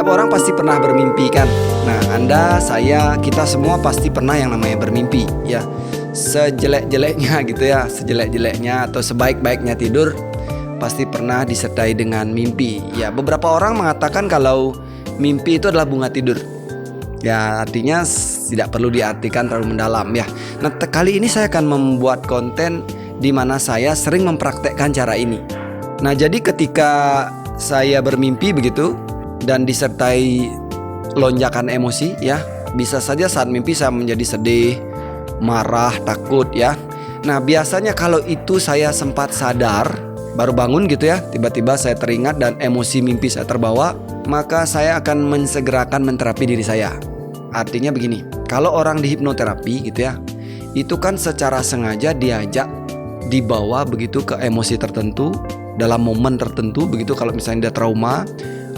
Setiap orang pasti pernah bermimpi kan. Nah, Anda, saya, kita semua pasti pernah yang namanya bermimpi ya. Sejelek-jeleknya gitu ya, sejelek-jeleknya atau sebaik-baiknya tidur pasti pernah disertai dengan mimpi. Ya, beberapa orang mengatakan kalau mimpi itu adalah bunga tidur. Ya, artinya tidak perlu diartikan terlalu mendalam ya. Nah, kali ini saya akan membuat konten di mana saya sering mempraktekkan cara ini. Nah, jadi ketika saya bermimpi begitu dan disertai lonjakan emosi ya, bisa saja saat mimpi saya menjadi sedih, marah, takut ya. Nah, biasanya kalau itu saya sempat sadar, baru bangun gitu ya, tiba-tiba saya teringat dan emosi mimpi saya terbawa, maka saya akan mensegerakan menterapi diri saya. Artinya begini, kalau orang di hipnoterapi gitu ya, itu kan secara sengaja diajak dibawa begitu ke emosi tertentu dalam momen tertentu begitu. Kalau misalnya dia trauma,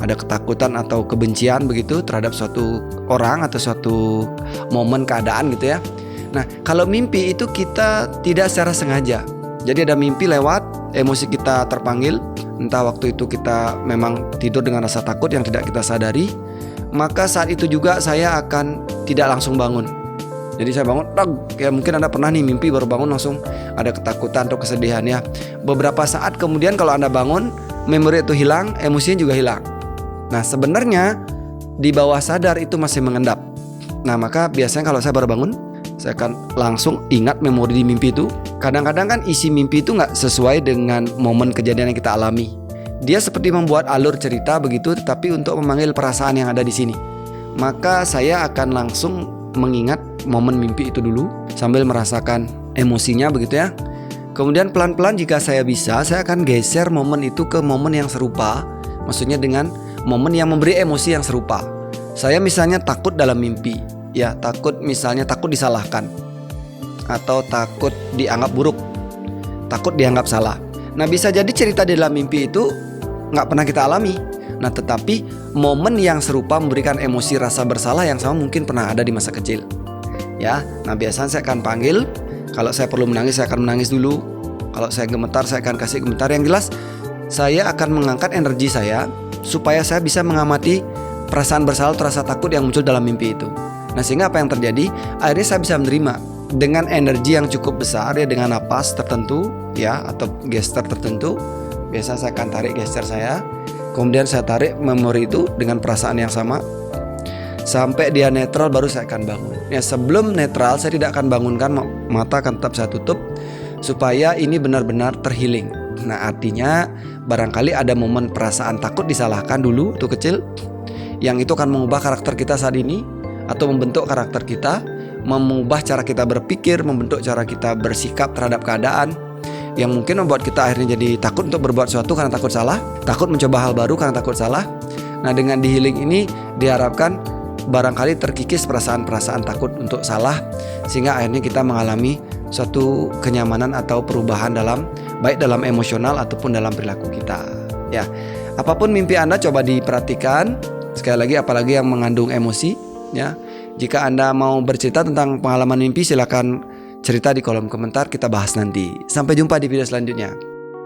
ada ketakutan atau kebencian begitu terhadap suatu orang atau suatu momen keadaan gitu ya. Nah, kalau mimpi itu kita tidak secara sengaja. Jadi ada mimpi lewat, emosi kita terpanggil, entah waktu itu kita memang tidur dengan rasa takut yang tidak kita sadari, maka saat itu juga saya akan tidak langsung bangun. Jadi saya bangun, kayak mungkin Anda pernah nih mimpi baru bangun langsung ada ketakutan atau kesedihan ya. Beberapa saat kemudian kalau Anda bangun, memori itu hilang, emosinya juga hilang. Nah, sebenarnya di bawah sadar itu masih mengendap. Nah, maka biasanya kalau saya baru bangun, saya akan langsung ingat memori di mimpi itu. Kadang-kadang kan isi mimpi itu nggak sesuai dengan momen kejadian yang kita alami. Dia seperti membuat alur cerita begitu, tetapi untuk memanggil perasaan yang ada di sini. Maka saya akan langsung mengingat momen mimpi itu dulu sambil merasakan emosinya begitu ya. Kemudian pelan-pelan jika saya bisa, saya akan geser momen itu ke momen yang serupa. Maksudnya dengan momen yang memberi emosi yang serupa. Saya misalnya takut dalam mimpi, ya takut misalnya takut disalahkan, atau takut dianggap buruk, takut dianggap salah. Nah, bisa jadi cerita di dalam mimpi itu nggak pernah kita alami. Nah, tetapi momen yang serupa memberikan emosi rasa bersalah yang sama mungkin pernah ada di masa kecil. Ya, nah biasanya saya akan panggil. Kalau saya perlu menangis, saya akan menangis dulu. Kalau saya gemetar, saya akan kasih gemetar. Yang jelas, saya akan mengangkat energi saya supaya saya bisa mengamati perasaan bersalah atau rasa takut yang muncul dalam mimpi itu. Nah, sehingga apa yang terjadi? Akhirnya saya bisa menerima dengan energi yang cukup besar ya, dengan napas tertentu ya, atau gesture tertentu. Biasa saya akan tarik gesture saya, kemudian saya tarik memori itu dengan perasaan yang sama sampai dia netral, baru saya akan bangun. Ya, sebelum netral saya tidak akan bangunkan, mata akan tetap saya tutup supaya ini benar-benar terhealing. Nah, artinya barangkali ada momen perasaan takut disalahkan dulu waktu kecil, yang itu akan mengubah karakter kita saat ini atau membentuk karakter kita, mengubah cara kita berpikir, membentuk cara kita bersikap terhadap keadaan, yang mungkin membuat kita akhirnya jadi takut untuk berbuat sesuatu karena takut salah, takut mencoba hal baru karena takut salah. Nah, dengan di healing ini diharapkan barangkali terkikis perasaan-perasaan takut untuk salah, sehingga akhirnya kita mengalami suatu kenyamanan atau perubahan baik dalam emosional ataupun dalam perilaku kita. Ya, apapun mimpi Anda coba diperhatikan. Sekali lagi, apalagi yang mengandung emosi. Ya, jika Anda mau bercerita tentang pengalaman mimpi, silakan cerita di kolom komentar, kita bahas nanti. Sampai jumpa di video selanjutnya.